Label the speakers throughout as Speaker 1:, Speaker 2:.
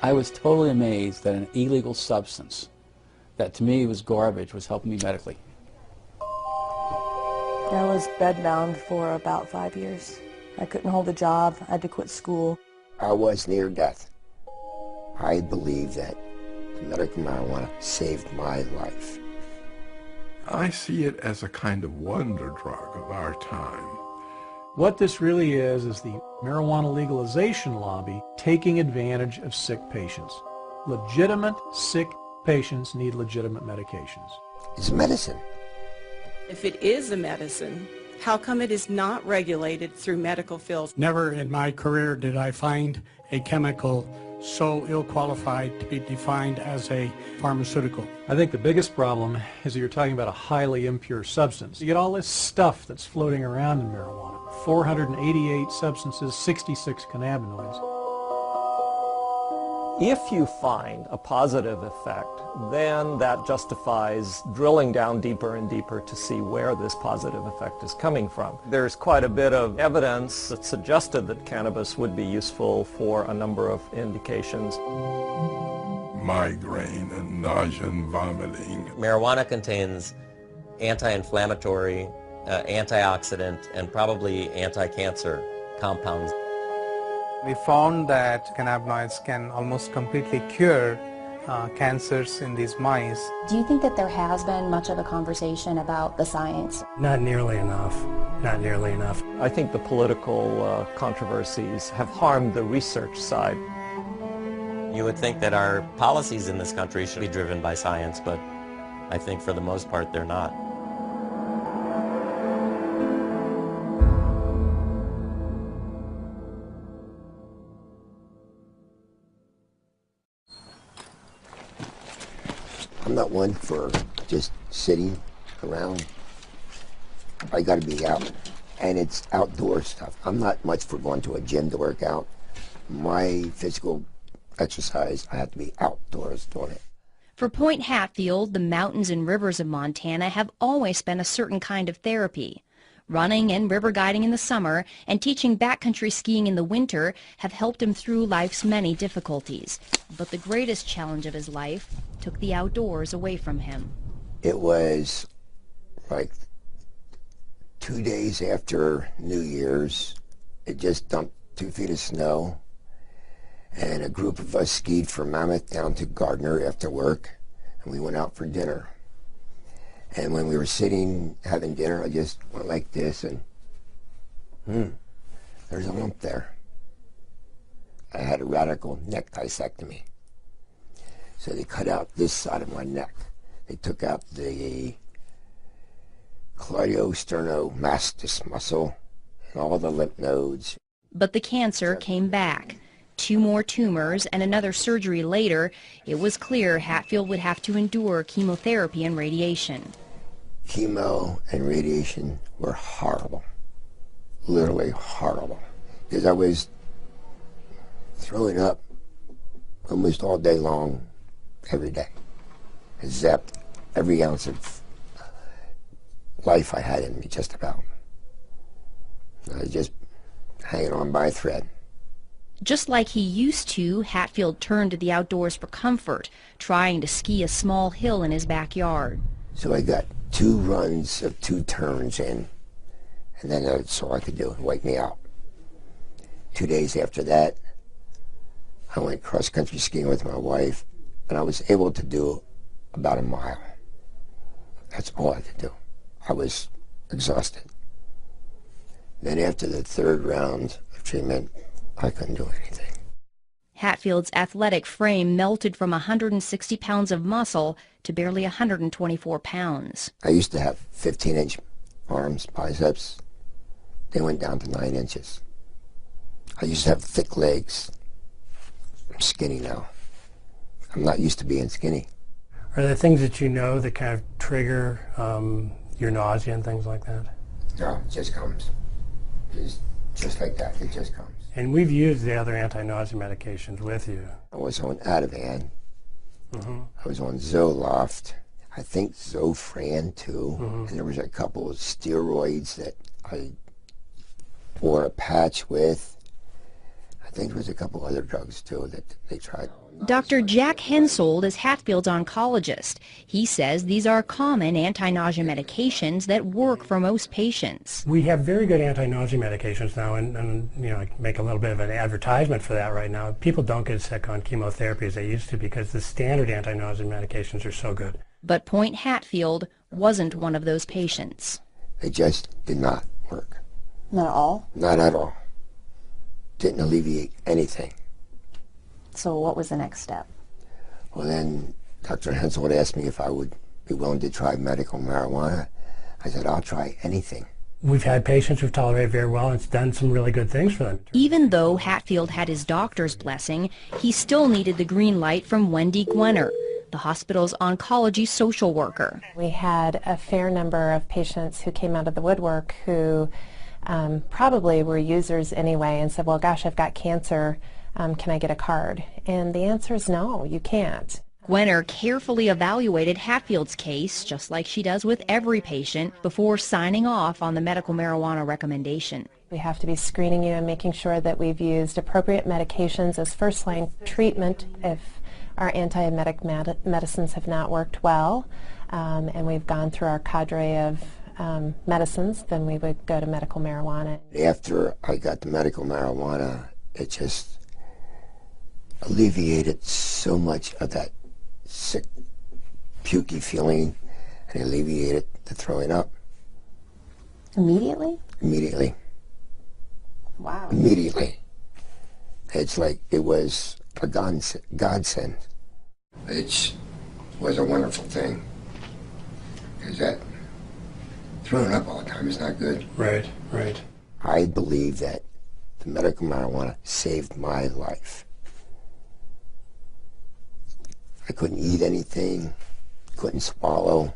Speaker 1: I was totally amazed that an illegal substance that to me was garbage was helping me medically.
Speaker 2: I was bedbound for about 5 years. I couldn't hold a job. I had to quit school.
Speaker 3: I was near death. I believe that the medical marijuana saved my life.
Speaker 4: I see it as a kind of wonder drug of our time.
Speaker 5: What this really is the marijuana legalization lobby taking advantage of sick patients. Legitimate sick patients need legitimate medications.
Speaker 3: It's medicine.
Speaker 6: If it is a medicine, how come it is not regulated through medical fields?
Speaker 7: Never in my career did I find a chemical so ill-qualified to be defined as a pharmaceutical.
Speaker 5: I think the biggest problem is that you're talking about a highly impure substance. You get all this stuff that's floating around in marijuana. 488 substances, 66 cannabinoids.
Speaker 8: If you find a positive effect, then that justifies drilling down deeper and deeper to see where this positive effect is coming from. There's quite a bit of evidence that suggested that cannabis would be useful for a number of indications.
Speaker 4: Migraine and nausea and vomiting.
Speaker 9: Marijuana contains anti-inflammatory, antioxidant, and probably anti-cancer compounds.
Speaker 10: We found that cannabinoids can almost completely cure cancers in these mice.
Speaker 11: Do you think that there has been much of a conversation about the science?
Speaker 7: Not nearly enough. Not nearly enough.
Speaker 8: I think the political controversies have harmed the research side.
Speaker 9: You would think that our policies in this country should be driven by science, but I think for the most part they're not.
Speaker 3: I'm not one for just sitting around. I got to be out, and it's outdoor stuff. I'm not much for going to a gym to work out. My physical exercise, I have to be outdoors doing it.
Speaker 12: For Point Hatfield, the mountains and rivers of Montana have always been a certain kind of therapy. Running and river guiding in the summer and teaching backcountry skiing in the winter have helped him through life's many difficulties. But the greatest challenge of his life took the outdoors away from him.
Speaker 3: It was like 2 days after New Year's. It just dumped 2 feet of snow, and a group of us skied from Mammoth down to Gardner after work, and we went out for dinner. And when we were sitting having dinner, I just went like this, and there's a lump there. I had a radical neck disectomy. So they cut out this side of my neck. They took out the cleidosterniomastus muscle and all the lymph nodes.
Speaker 12: But the cancer came back. 2 more tumors and another surgery later, it was clear Hatfield would have to endure chemotherapy and radiation.
Speaker 3: Chemo and radiation were horrible, literally horrible, because I was throwing up almost all day long, every day. I zapped every ounce of life I had in me, just about. I was just hanging on by a thread.
Speaker 12: Just like he used to, Hatfield turned to the outdoors for comfort, trying to ski a small hill in his backyard.
Speaker 3: So I got 2 runs of 2 turns in, and then that's all I could do, wipe me out. 2 days after that, I went cross-country skiing with my wife, and I was able to do about a mile. That's all I could do. I was exhausted. Then after the 3rd round of treatment, I couldn't do anything.
Speaker 12: Hatfield's athletic frame melted from 160 pounds of muscle to barely 124 pounds.
Speaker 3: I used to have 15-inch arms, biceps. They went down to 9 inches. I used to have thick legs. I'm skinny now. I'm not used to being skinny.
Speaker 7: Are there things that you know that kind of trigger your nausea and things like that?
Speaker 3: No, it just comes. Just like that, it just comes.
Speaker 7: And we've used the other anti-nausea medications with you.
Speaker 3: I was on Ativan. I was on Zoloft. I think Zofran too. And there was a couple of steroids that I wore a patch with. I think there was a couple other drugs too that they tried.
Speaker 12: Dr. Jack Hensold is Hatfield's oncologist. He says these are common anti-nausea medications that work for most patients.
Speaker 7: We have very good anti-nausea medications now, and you know, I make a little bit of an advertisement for that right now. People don't get sick on chemotherapy as they used to because the standard anti-nausea medications are so good.
Speaker 12: But Point Hatfield wasn't one of those patients.
Speaker 3: They just did not work.
Speaker 2: Not at all?
Speaker 3: Not at all. Didn't alleviate anything.
Speaker 11: So what was the next step?
Speaker 3: Well, then Dr. Hensel would ask me if I would be willing to try medical marijuana. I said, I'll try anything.
Speaker 7: We've had patients who've tolerated very well, and it's done some really good things for them.
Speaker 12: Even though Hatfield had his doctor's blessing, he still needed the green light from Wendy Gwenner, the hospital's oncology social worker.
Speaker 13: We had a fair number of patients who came out of the woodwork who probably were users anyway and said, well, gosh, I've got cancer. Can I get a card? And the answer is no, you can't.
Speaker 12: Gwenner carefully evaluated Hatfield's case, just like she does with every patient, before signing off on the medical marijuana recommendation.
Speaker 13: We have to be screening you and making sure that we've used appropriate medications as first-line treatment if our antiemetic medicines have not worked well, and we've gone through our cadre of medicines, then we would go to medical marijuana.
Speaker 3: After I got the medical marijuana, it just alleviated so much of that sick, pukey feeling, and alleviated the throwing up.
Speaker 11: Immediately?
Speaker 3: Immediately.
Speaker 11: Wow.
Speaker 3: Immediately. It's like it was a godsend. It was a wonderful thing. Because that throwing up all the time is not good.
Speaker 7: Right, right.
Speaker 3: I believe that the medical marijuana saved my life. I couldn't eat anything, couldn't swallow,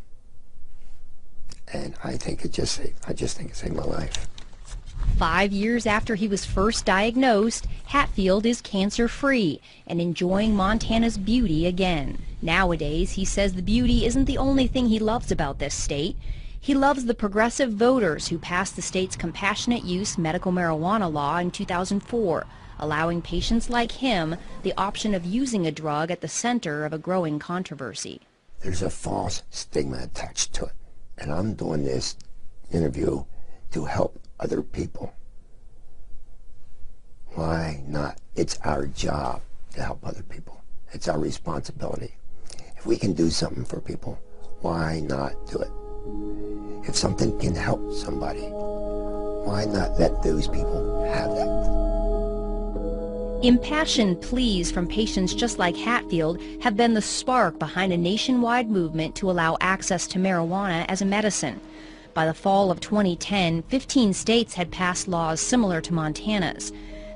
Speaker 3: and I think I just think it saved my life.
Speaker 12: 5 years after he was first diagnosed, Hatfield is cancer-free and enjoying Montana's beauty again. Nowadays, he says the beauty isn't the only thing he loves about this state. He loves the progressive voters who passed the state's compassionate use medical marijuana law in 2004, allowing patients like him the option of using a drug at the center of a growing controversy.
Speaker 3: There's a false stigma attached to it, and I'm doing this interview to help other people. Why not? It's our job to help other people. It's our responsibility. If we can do something for people, why not do it? If something can help somebody, why not let those people have that?
Speaker 12: Impassioned pleas from patients just like Hatfield have been the spark behind a nationwide movement to allow access to marijuana as a medicine. By the fall of 2010, 15 states had passed laws similar to Montana's.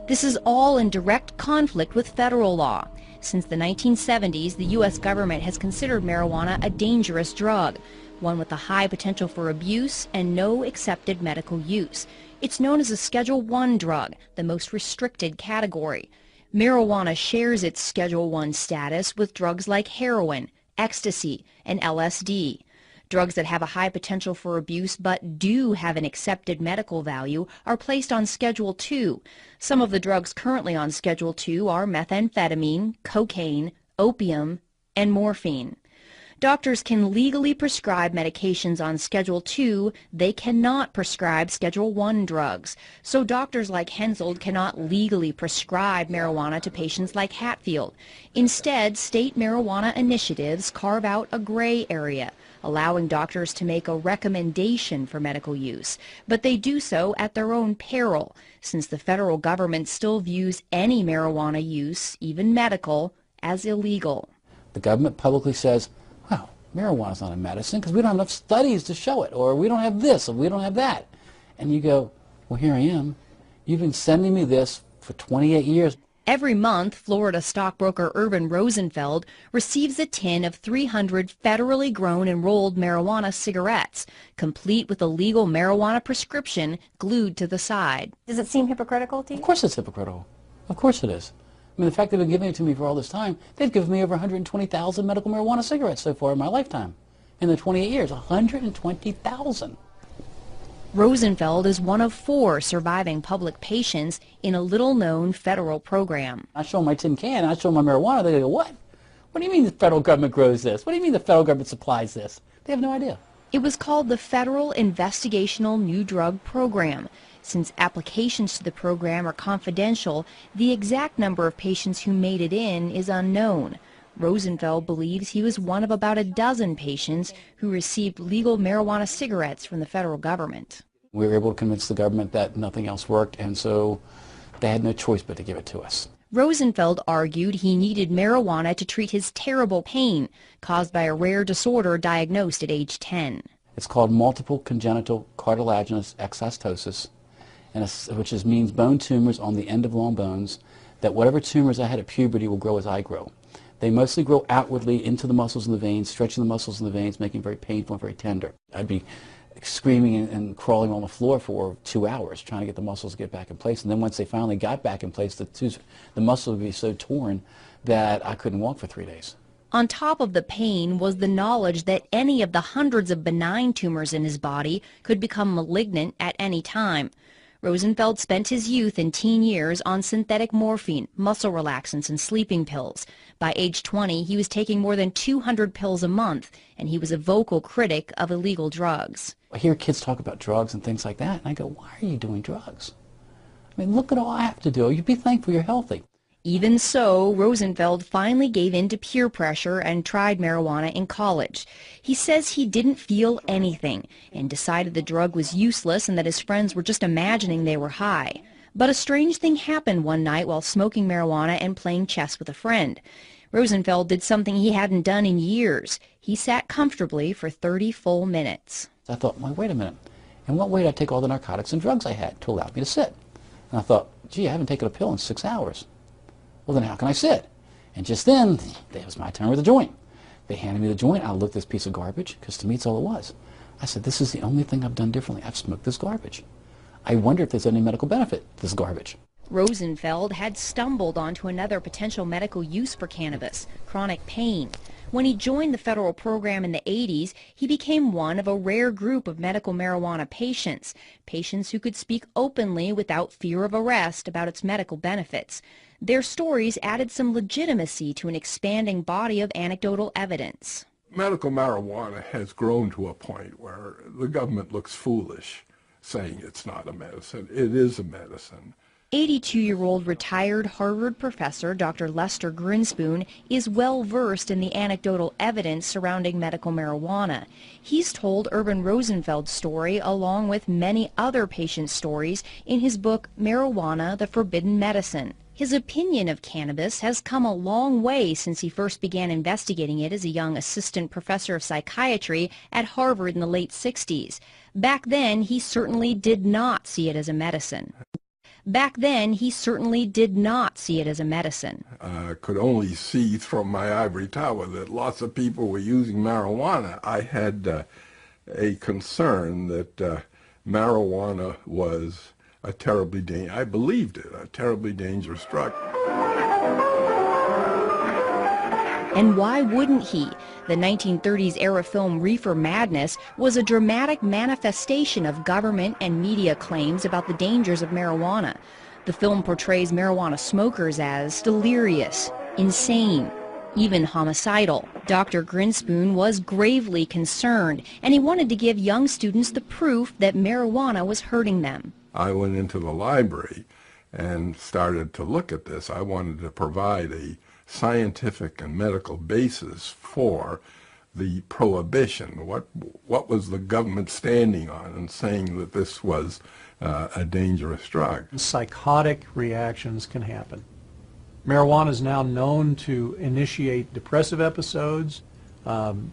Speaker 12: This is all in direct conflict with federal law. Since the 1970s, the U.S. government has considered marijuana a dangerous drug, one with a high potential for abuse and no accepted medical use. It's known as a Schedule I drug, the most restricted category. Marijuana shares its Schedule I status with drugs like heroin, ecstasy, and LSD. Drugs that have a high potential for abuse but do have an accepted medical value are placed on Schedule II. Some of the drugs currently on Schedule II are methamphetamine, cocaine, opium, and morphine. Doctors can legally prescribe medications on Schedule II. They cannot prescribe Schedule I drugs. So doctors like Hensold cannot legally prescribe marijuana to patients like Hatfield. Instead, state marijuana initiatives carve out a gray area, allowing doctors to make a recommendation for medical use. But they do so at their own peril, since the federal government still views any marijuana use, even medical, as illegal.
Speaker 1: The government publicly says, well, marijuana's not a medicine because we don't have enough studies to show it, or we don't have this, or we don't have that. And you go, well, here I am. You've been sending me this for 28 years.
Speaker 12: Every month, Florida stockbroker Urban Rosenfeld receives a tin of 300 federally grown and rolled marijuana cigarettes, complete with a legal marijuana prescription glued to the side.
Speaker 11: Does it seem hypocritical to you?
Speaker 1: Of course it's hypocritical. Of course it is. I mean, the fact they've been giving it to me for all this time, they've given me over 120,000 medical marijuana cigarettes so far in my lifetime. In the 28 years, 120,000.
Speaker 12: Rosenfeld is one of 4 surviving public patients in a little-known federal program.
Speaker 1: I show them my tin can, and I show them my marijuana, they go, what? What do you mean the federal government grows this? What do you mean the federal government supplies this? They have no idea.
Speaker 12: It was called the Federal Investigational New Drug Program. Since applications to the program are confidential, the exact number of patients who made it in is unknown. Rosenfeld believes he was one of about a dozen patients who received legal marijuana cigarettes from the federal government.
Speaker 1: We were able to convince the government that nothing else worked, and so they had no choice but to give it to us.
Speaker 12: Rosenfeld argued he needed marijuana to treat his terrible pain caused by a rare disorder diagnosed at age 10.
Speaker 1: It's called multiple congenital cartilaginous exostosis, which means bone tumors on the end of long bones, that whatever tumors I had at puberty will grow as I grow. They mostly grow outwardly into the muscles in the veins, stretching the muscles in the veins, making it very painful and very tender. I'd be screaming and crawling on the floor for 2 hours trying to get the muscles to get back in place. And then once they finally got back in place, the muscle would be so torn that I couldn't walk for 3 days.
Speaker 12: On top of the pain was the knowledge that any of the hundreds of benign tumors in his body could become malignant at any time. Rosenfeld spent his youth and teen years on synthetic morphine, muscle relaxants, and sleeping pills. By age 20, he was taking more than 200 pills a month, and he was a vocal critic of illegal drugs.
Speaker 1: I hear kids talk about drugs and things like that, and I go, why are you doing drugs? I mean, look at all I have to do. You'd be thankful you're healthy.
Speaker 12: Even so, Rosenfeld finally gave in to peer pressure and tried marijuana in college. He says he didn't feel anything and decided the drug was useless and that his friends were just imagining they were high. But a strange thing happened one night while smoking marijuana and playing chess with a friend. Rosenfeld did something he hadn't done in years. He sat comfortably for 30 full minutes.
Speaker 1: I thought, well, wait a minute. In what way did I take all the narcotics and drugs I had to allow me to sit? And I thought, gee, I haven't taken a pill in 6 hours. Well, then how can I sit? And just then, it was my turn with the joint. They handed me the joint. I looked at this piece of garbage, because to me it's all it was. I said, this is the only thing I've done differently. I've smoked this garbage. I wonder if there's any medical benefit to this garbage.
Speaker 12: Rosenfeld had stumbled onto another potential medical use for cannabis, chronic pain. When he joined the federal program in the 80s, he became one of a rare group of medical marijuana patients who could speak openly without fear of arrest about its medical benefits. Their stories added some legitimacy to an expanding body of anecdotal evidence.
Speaker 4: Medical marijuana has grown to a point where the government looks foolish saying it's not a medicine. It is a medicine.
Speaker 12: 82-year-old retired Harvard professor Dr. Lester Grinspoon is well versed in the anecdotal evidence surrounding medical marijuana. He's told Urban Rosenfeld's story along with many other patient stories in his book Marijuana, the Forbidden Medicine. His opinion of cannabis has come a long way since he first began investigating it as a young assistant professor of psychiatry at Harvard in the late 60s. Back then, he certainly did not see it as a medicine. I
Speaker 4: could only see from my ivory tower that lots of people were using marijuana. I had a concern that marijuana was a terribly dangerous drug.
Speaker 12: And why wouldn't he? The 1930s era film Reefer Madness was a dramatic manifestation of government and media claims about the dangers of marijuana. The film portrays marijuana smokers as delirious, insane, even homicidal. Dr. Grinspoon was gravely concerned, and he wanted to give young students the proof that marijuana was hurting them.
Speaker 4: I went into the library and started to look at this. I wanted to provide a scientific and medical basis for the prohibition. What was the government standing on and saying that this was a dangerous drug?
Speaker 5: Psychotic reactions can happen. Marijuana is now known to initiate depressive episodes,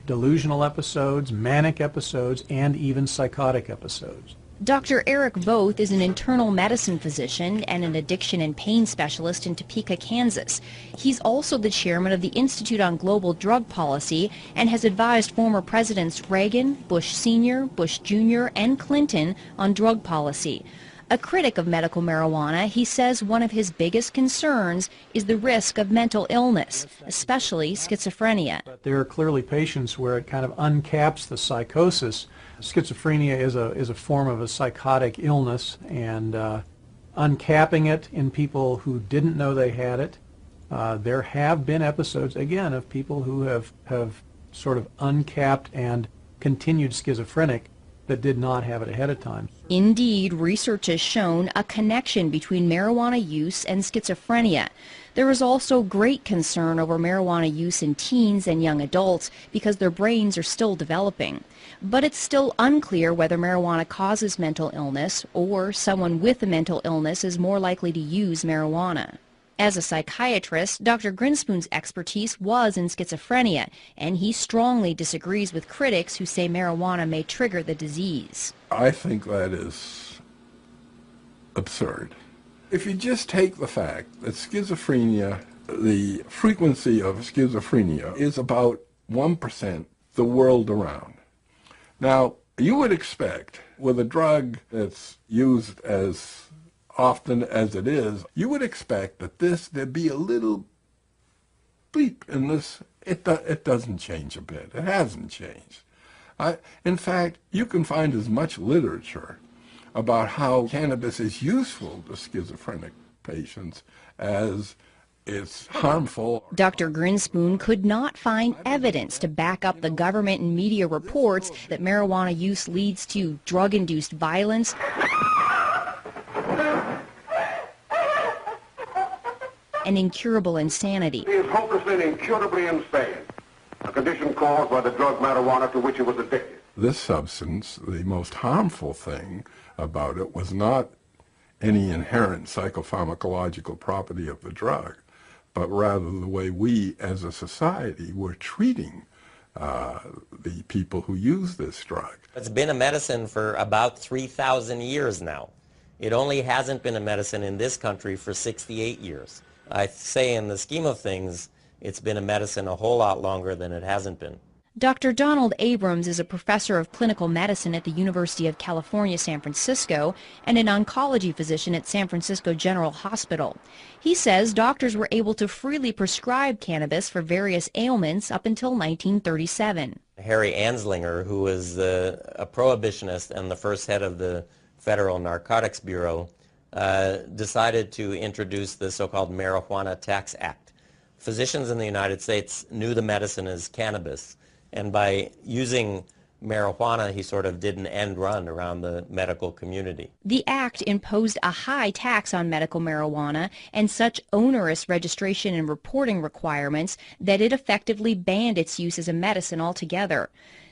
Speaker 5: delusional episodes, manic episodes, and even psychotic episodes.
Speaker 12: Dr. Eric Voth is an internal medicine physician and an addiction and pain specialist in Topeka, Kansas. He's also the chairman of the Institute on Global Drug Policy and has advised former presidents Reagan, Bush Sr., Bush Jr., and Clinton on drug policy. A critic of medical marijuana, he says one of his biggest concerns is the risk of mental illness, especially schizophrenia.
Speaker 5: There are clearly patients where it kind of uncaps the psychosis. Schizophrenia is a form of a psychotic illness, and uncapping it in people who didn't know they had it. There have been episodes, again, of people who have sort of uncapped and continued schizophrenic that did not have it ahead of time.
Speaker 12: Indeed, research has shown a connection between marijuana use and schizophrenia. There is also great concern over marijuana use in teens and young adults because their brains are still developing. But it's still unclear whether marijuana causes mental illness or someone with a mental illness is more likely to use marijuana. As a psychiatrist, Dr. Grinspoon's expertise was in schizophrenia, and he strongly disagrees with critics who say marijuana may trigger the disease.
Speaker 4: I think that is absurd. If you just take the fact that schizophrenia, the frequency of schizophrenia is about 1% the world around. Now, you would expect with a drug that's used as often as it is, you would expect that there'd be a little bleep in this. It doesn't change a bit. It hasn't changed. In fact, you can find as much literature about how cannabis is useful to schizophrenic patients as it's harmful.
Speaker 12: Dr. Grinspoon could not find evidence to back up the government and media reports that marijuana use leads to drug-induced violence, and incurable insanity.
Speaker 14: He is hopelessly and incurably insane, a condition caused by the drug marijuana to which he was addicted.
Speaker 4: This substance, the most harmful thing about it was not any inherent psychopharmacological property of the drug, but rather the way we as a society were treating the people who use this drug.
Speaker 9: It's been a medicine for about 3,000 years now. It only hasn't been a medicine in this country for 68 years. I say in the scheme of things, it's been a medicine a whole lot longer than it hasn't been.
Speaker 12: Dr. Donald Abrams is a professor of clinical medicine at the University of California, San Francisco, and an oncology physician at San Francisco General Hospital. He says doctors were able to freely prescribe cannabis for various ailments up until 1937.
Speaker 9: Harry Anslinger, who was a prohibitionist and the first head of the Federal Narcotics Bureau, decided to introduce the so-called Marijuana Tax Act. Physicians in the United States knew the medicine as cannabis, and by using marijuana, he sort of did an end run around the medical community.
Speaker 12: The act imposed a high tax on medical marijuana and such onerous registration and reporting requirements that it effectively banned its use as a medicine altogether.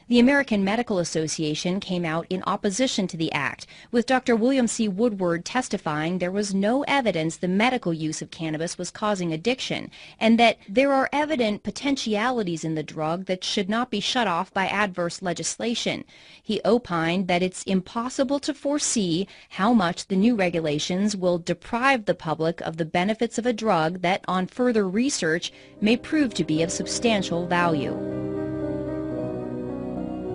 Speaker 12: The American Medical Association came out in opposition to the act, with Dr. William C. Woodward testifying there was no evidence the medical use of cannabis was causing addiction, and that there are evident potentialities in the drug that should not be shut off by adverse legislation. He opined that it's impossible to foresee how much the new regulations will deprive the public of the benefits of a drug that, on further research, may prove to be of substantial value.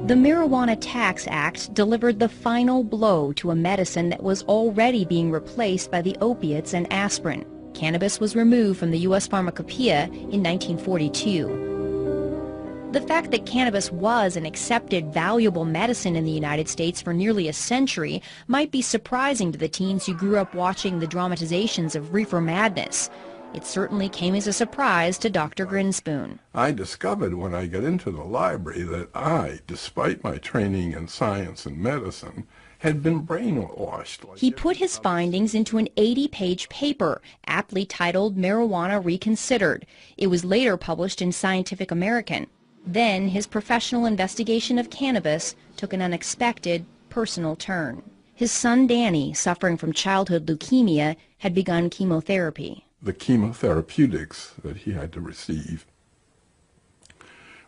Speaker 12: The Marijuana Tax Act delivered the final blow to a medicine that was already being replaced by the opiates and aspirin. Cannabis was removed from the U.S. Pharmacopoeia in 1942. The fact that cannabis was an accepted, valuable medicine in the United States for nearly a century might be surprising to the teens who grew up watching the dramatizations of reefer madness. It certainly came as a surprise to Dr. Grinspoon.
Speaker 4: I discovered when I got into the library that I, despite my training in science and medicine, had been brainwashed.
Speaker 12: He put his findings into an 80-page paper, aptly titled Marijuana Reconsidered. It was later published in Scientific American. Then his professional investigation of cannabis took an unexpected, personal turn. His son Danny, suffering from childhood leukemia, had begun chemotherapy.
Speaker 4: The chemotherapeutics that he had to receive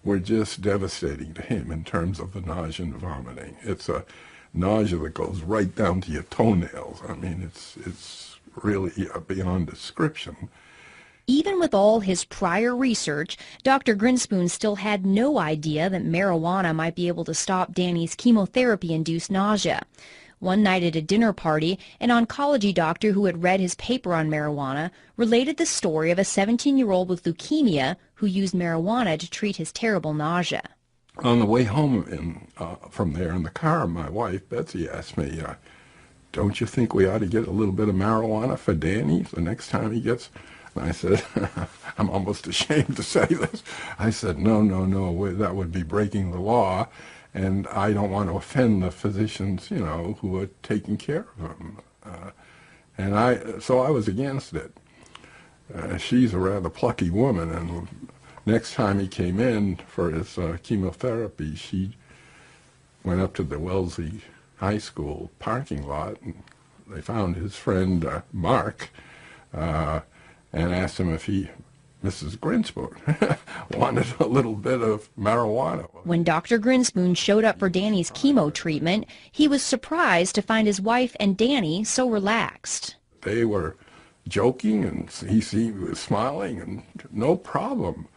Speaker 4: were just devastating to him in terms of the nausea and vomiting. It's a nausea that goes right down to your toenails. I mean, it's really beyond description.
Speaker 12: Even with all his prior research, Dr. Grinspoon still had no idea that marijuana might be able to stop Danny's chemotherapy-induced nausea. One night at a dinner party, an oncology doctor who had read his paper on marijuana related the story of a 17-year-old with leukemia who used marijuana to treat his terrible nausea.
Speaker 4: On the way home from there in the car, my wife, Betsy, asked me, don't you think we ought to get a little bit of marijuana for Danny the next time he gets... And I said, I'm almost ashamed to say this. I said, no, that would be breaking the law, and I don't want to offend the physicians, you know, who are taking care of him. So I was against it. She's a rather plucky woman, and next time he came in for his chemotherapy, she went up to the Wellesley High School parking lot, and they found his friend Mark, and asked him if Mrs. Grinspoon, wanted a little bit of marijuana.
Speaker 12: When Dr. Grinspoon showed up for Danny's chemo treatment, he was surprised to find his wife and Danny so relaxed.
Speaker 4: They were joking, and he was smiling, and no problem.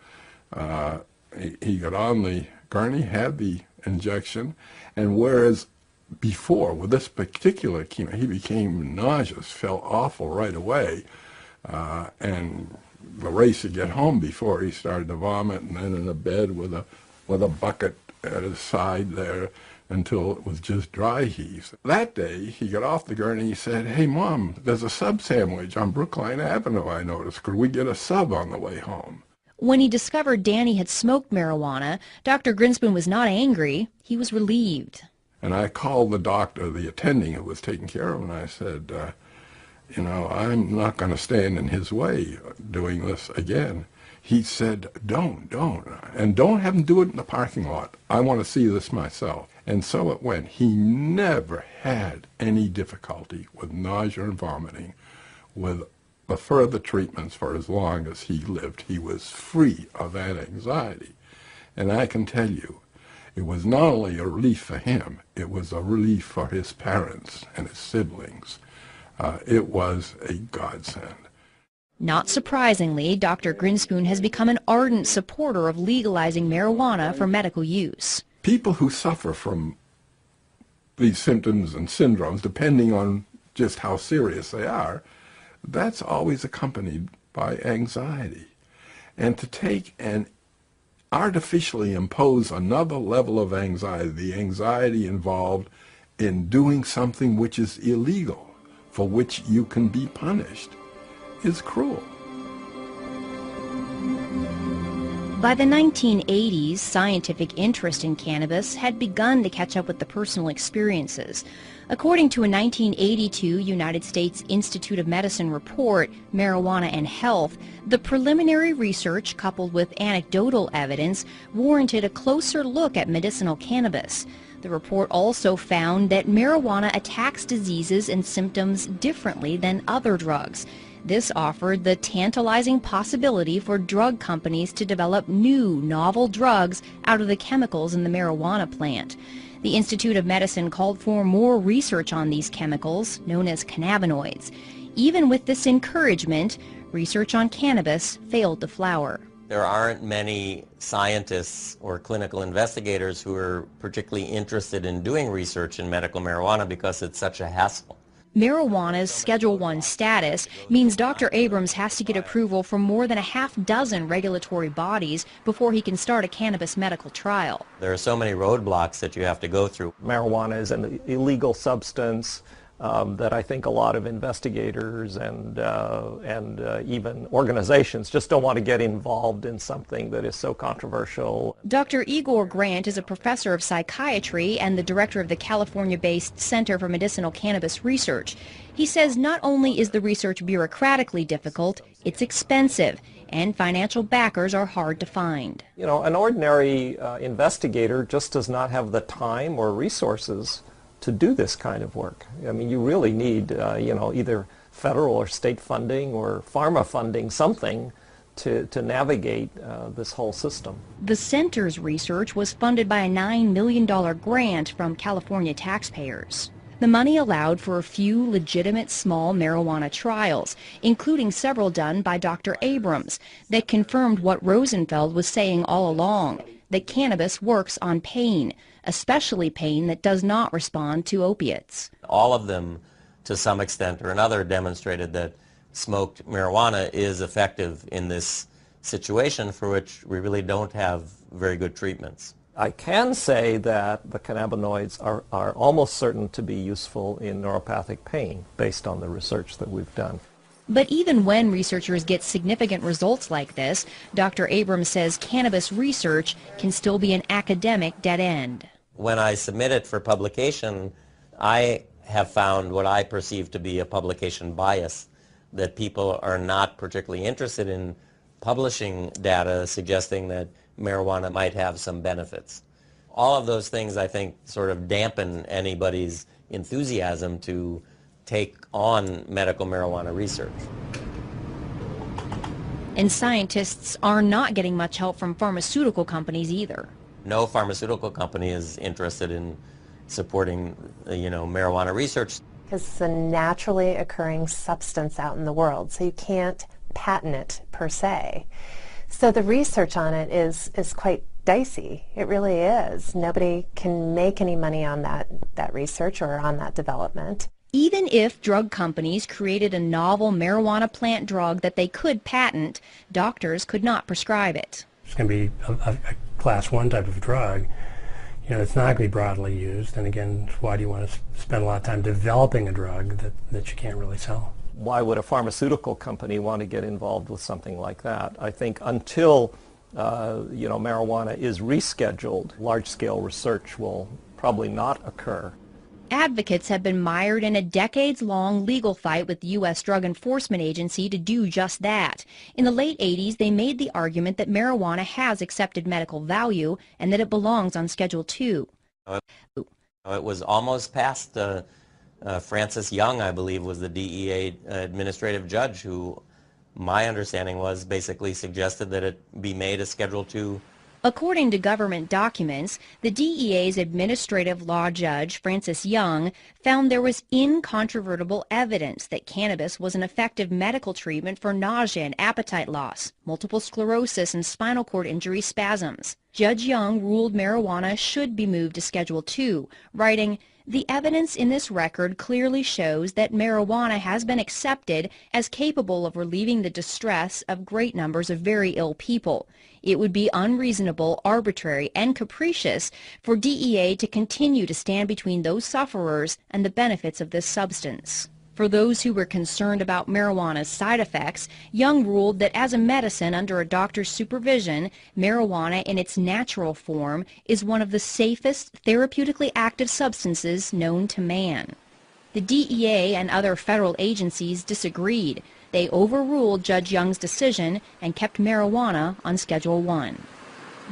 Speaker 4: He got on the gurney, had the injection, and whereas before, with this particular chemo, he became nauseous, felt awful right away, and the race to get home before he started to vomit, and then in a bed with a bucket at his side there until it was just dry heaves. That day, he got off the gurney, he said, "Hey, Mom, there's a sub sandwich on Brookline Avenue, I noticed. Could we get a sub on the way home?"
Speaker 12: When he discovered Danny had smoked marijuana, Dr. Grinspoon was not angry. He was relieved.
Speaker 4: And I called the doctor, the attending who was taking care of him, and I said, you know, I'm not going to stand in his way doing this again. He said, don't. And don't have him do it in the parking lot. I want to see this myself. And so it went. He never had any difficulty with nausea and vomiting. With the further treatments for as long as he lived, he was free of that anxiety. And I can tell you, it was not only a relief for him, it was a relief for his parents and his siblings. It was a godsend.
Speaker 12: Not surprisingly, Dr. Grinspoon has become an ardent supporter of legalizing marijuana for medical use.
Speaker 4: People who suffer from these symptoms and syndromes, depending on just how serious they are, that's always accompanied by anxiety. And to take and artificially impose another level of anxiety, the anxiety involved in doing something which is illegal, for which you can be punished, is cruel.
Speaker 12: By the 1980s, scientific interest in cannabis had begun to catch up with the personal experiences. According to a 1982 United States Institute of Medicine report, Marijuana and Health, the preliminary research coupled with anecdotal evidence warranted a closer look at medicinal cannabis. The report also found that marijuana attacks diseases and symptoms differently than other drugs. This offered the tantalizing possibility for drug companies to develop new, novel drugs out of the chemicals in the marijuana plant. The Institute of Medicine called for more research on these chemicals, known as cannabinoids. Even with this encouragement, research on cannabis failed to flower.
Speaker 9: There aren't many scientists or clinical investigators who are particularly interested in doing research in medical marijuana because it's such a hassle.
Speaker 12: Marijuana's Schedule I status means Dr. Abrams has to get approval from more than a half-dozen regulatory bodies before he can start a cannabis medical trial.
Speaker 9: There are so many roadblocks that you have to go through.
Speaker 8: Marijuana is an illegal substance that I think a lot of investigators and even organizations just don't want to get involved in something that is so controversial.
Speaker 12: Dr. Igor Grant is a professor of psychiatry and the director of the California-based Center for Medicinal Cannabis Research. He says not only is the research bureaucratically difficult, it's expensive, and financial backers are hard to find.
Speaker 8: You know, an ordinary investigator just does not have the time or resources to do this kind of work. I mean, you really need, you know, either federal or state funding or pharma funding, something to navigate this whole system.
Speaker 12: The center's research was funded by a $9 million grant from California taxpayers. The money allowed for a few legitimate small marijuana trials, including several done by Dr. Abrams, that confirmed what Rosenfeld was saying all along. that cannabis works on pain, especially pain that does not respond to opiates.
Speaker 9: All of them, to some extent or another, demonstrated that smoked marijuana is effective in this situation for which we really don't have very good treatments.
Speaker 8: I can say that the cannabinoids are almost certain to be useful in neuropathic pain based on the research that we've done.
Speaker 12: But even when researchers get significant results like this, Dr. Abrams says cannabis research can still be an academic dead end.
Speaker 9: When I submit it for publication, I have found what I perceive to be a publication bias, that people are not particularly interested in publishing data suggesting that marijuana might have some benefits. All of those things, I think, sort of dampen anybody's enthusiasm to take on medical marijuana research.
Speaker 12: And scientists are not getting much help from pharmaceutical companies either.
Speaker 9: No pharmaceutical company is interested in supporting, marijuana research.
Speaker 13: Because it's a naturally occurring substance out in the world, so you can't patent it per se. So the research on it is quite dicey. It really is. Nobody can make any money on that research or on that development.
Speaker 12: Even if drug companies created a novel marijuana plant drug that they could patent, doctors could not prescribe it.
Speaker 7: It's going to be a class 1 type of drug. It's not going to be broadly used. And again, why do you want to spend a lot of time developing a drug that you can't really sell?
Speaker 8: Why would a pharmaceutical company want to get involved with something like that? I think until marijuana is rescheduled, large-scale research will probably not occur.
Speaker 12: Advocates have been mired in a decades-long legal fight with the U.S. Drug Enforcement Agency to do just that. In the late 80s, they made the argument that marijuana has accepted medical value and that it belongs on Schedule II.
Speaker 9: It was almost passed. Francis Young, I believe, was the DEA administrative judge who, my understanding was, basically suggested that it be made a Schedule II.
Speaker 12: According to government documents, the DEA's administrative law judge, Francis Young, found there was incontrovertible evidence that cannabis was an effective medical treatment for nausea and appetite loss, multiple sclerosis, and spinal cord injury spasms. Judge Young ruled marijuana should be moved to Schedule II, writing, "The evidence in this record clearly shows that marijuana has been accepted as capable of relieving the distress of great numbers of very ill people. It would be unreasonable, arbitrary, and capricious for DEA to continue to stand between those sufferers and the benefits of this substance." For those who were concerned about marijuana's side effects, Young ruled that as a medicine under a doctor's supervision, marijuana in its natural form is one of the safest therapeutically active substances known to man. The DEA and other federal agencies disagreed. They overruled Judge Young's decision and kept marijuana on Schedule I.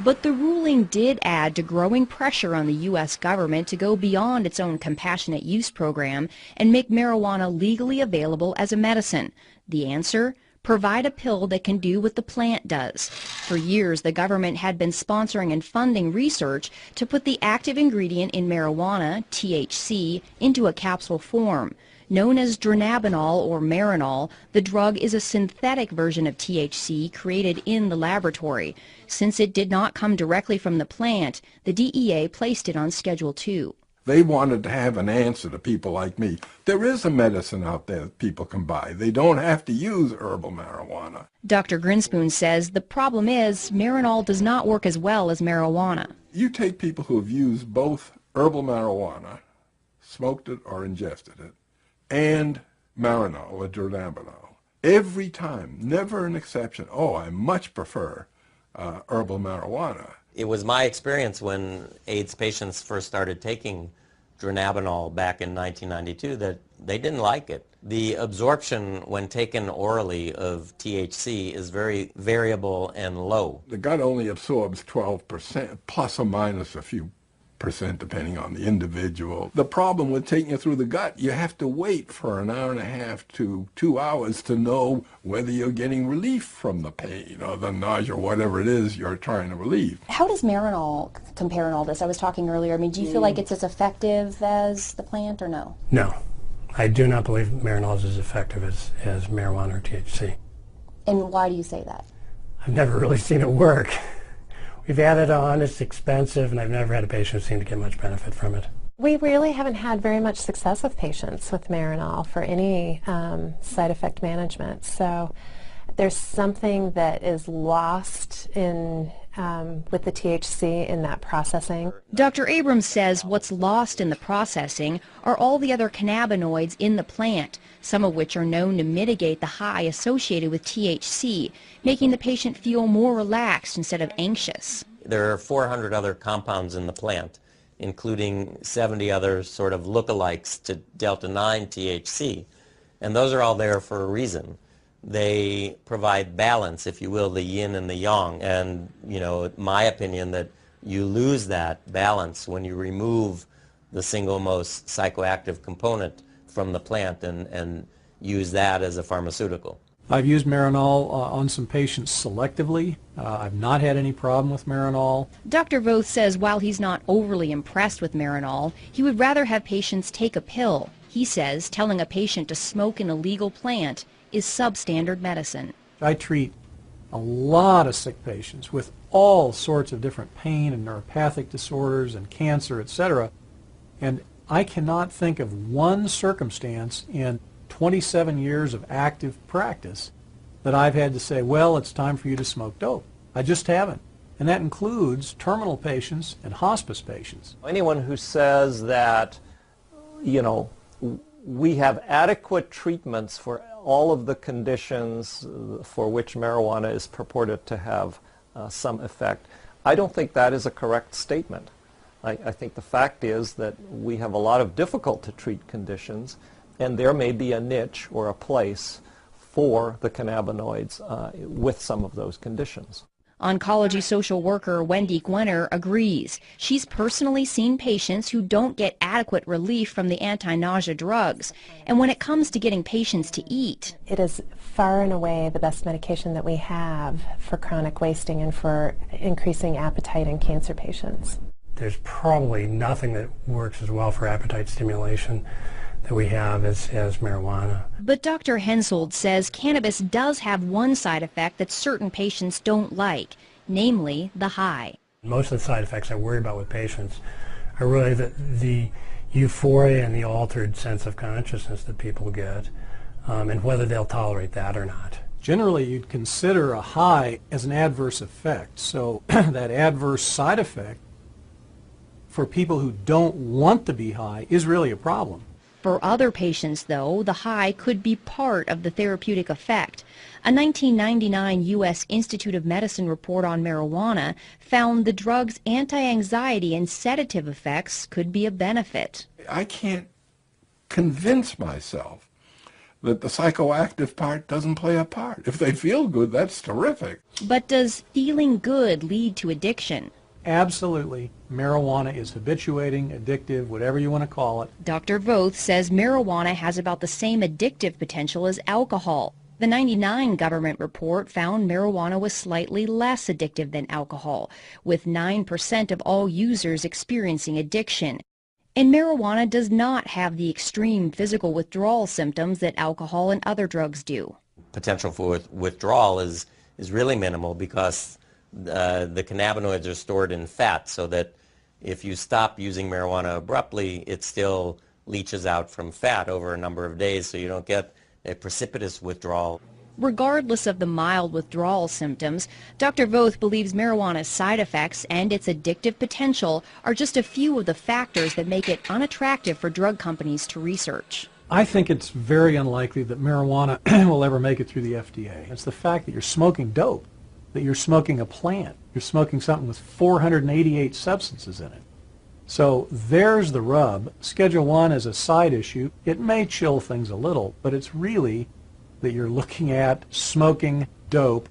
Speaker 12: But the ruling did add to growing pressure on the U.S. government to go beyond its own compassionate use program and make marijuana legally available as a medicine. The answer? Provide a pill that can do what the plant does. For years, the government had been sponsoring and funding research to put the active ingredient in marijuana, THC, into a capsule form. Known as dronabinol or Marinol, the drug is a synthetic version of THC created in the laboratory. Since it did not come directly from the plant, the DEA placed it on Schedule II.
Speaker 4: They wanted to have an answer to people like me. There is a medicine out there that people can buy. They don't have to use herbal marijuana.
Speaker 12: Dr. Grinspoon says the problem is Marinol does not work as well as marijuana.
Speaker 4: You take people who have used both herbal marijuana, smoked it or ingested it, and Marinol or dronabinol. Every time, never an exception. Oh, I much prefer herbal marijuana.
Speaker 9: It was my experience when AIDS patients first started taking dronabinol back in 1992 that they didn't like it. The absorption when taken orally of THC is very variable and low.
Speaker 4: The gut only absorbs 12%, plus or minus a few percent depending on the individual. The problem with taking it through the gut, you have to wait for an hour and a half to 2 hours to know whether you're getting relief from the pain or the nausea or whatever it is you're trying to relieve.
Speaker 11: How does Marinol compare in all this? I was talking earlier. I mean, do you feel like it's as effective as the plant or no?
Speaker 7: No. I do not believe Marinol is as effective as marijuana or THC.
Speaker 11: And why do you say that?
Speaker 7: I've never really seen it work. We've added on, it's expensive, and I've never had a patient who seemed to get much benefit from it.
Speaker 13: We really haven't had very much success with patients with Marinol for any side effect management. So there's something that is lost in with the THC in that processing.
Speaker 12: Dr. Abrams says what's lost in the processing are all the other cannabinoids in the plant, some of which are known to mitigate the high associated with THC, making the patient feel more relaxed instead of anxious.
Speaker 9: There are 400 other compounds in the plant, including 70 other sort of lookalikes to delta-9 THC, and those are all there for a reason. They provide balance, if you will, the yin and the yang, and my opinion that you lose that balance when you remove the single most psychoactive component from the plant and use that as a pharmaceutical.
Speaker 5: I've used Marinol on some patients selectively. I've not had any problem with Marinol.
Speaker 12: Dr. Voth says while he's not overly impressed with Marinol, he would rather have patients take a pill. He says telling a patient to smoke an illegal plant is substandard medicine.
Speaker 5: I treat a lot of sick patients with all sorts of different pain and neuropathic disorders and cancer, etc. And I cannot think of one circumstance in 27 years of active practice that I've had to say, well, it's time for you to smoke dope. I just haven't. And that includes terminal patients and hospice patients.
Speaker 8: Anyone who says that, we have adequate treatments for all of the conditions for which marijuana is purported to have some effect, I don't think that is a correct statement. I think the fact is that we have a lot of difficult to treat conditions, and there may be a niche or a place for the cannabinoids with some of those conditions.
Speaker 12: Oncology social worker Wendy Gwenner agrees. She's personally seen patients who don't get adequate relief from the anti-nausea drugs. And when it comes to getting patients to eat,
Speaker 13: it is far and away the best medication that we have for chronic wasting and for increasing appetite in cancer patients.
Speaker 7: There's probably nothing that works as well for appetite stimulation that we have as marijuana.
Speaker 12: But Dr. Hensoldt says cannabis does have one side effect that certain patients don't like, namely the high.
Speaker 7: Most of the side effects I worry about with patients are really the euphoria and the altered sense of consciousness that people get, and whether they'll tolerate that or not.
Speaker 5: Generally, you'd consider a high as an adverse effect. So that adverse side effect for people who don't want to be high is really a problem.
Speaker 12: For other patients, though, the high could be part of the therapeutic effect. A 1999 U.S. Institute of Medicine report on marijuana found the drug's anti-anxiety and sedative effects could be a benefit.
Speaker 4: I can't convince myself that the psychoactive part doesn't play a part. If they feel good, that's terrific.
Speaker 12: But does feeling good lead to addiction?
Speaker 5: Absolutely. Marijuana is habituating, addictive, whatever you want to call it.
Speaker 12: Dr. Voth says marijuana has about the same addictive potential as alcohol. The 1999 government report found marijuana was slightly less addictive than alcohol, with 9% of all users experiencing addiction. And marijuana does not have the extreme physical withdrawal symptoms that alcohol and other drugs do.
Speaker 9: Potential for withdrawal is really minimal because the cannabinoids are stored in fat, so that if you stop using marijuana abruptly, it still leaches out from fat over a number of days, so you don't get a precipitous withdrawal.
Speaker 12: Regardless of the mild withdrawal symptoms, Dr. Voth believes marijuana's side effects and its addictive potential are just a few of the factors that make it unattractive for drug companies to research.
Speaker 5: I think it's very unlikely that marijuana will ever make it through the FDA. It's the fact that you're smoking dope, that you're smoking a plant. You're smoking something with 488 substances in it. So there's the rub. Schedule 1 is a side issue. It may chill things a little, but it's really that you're looking at smoking dope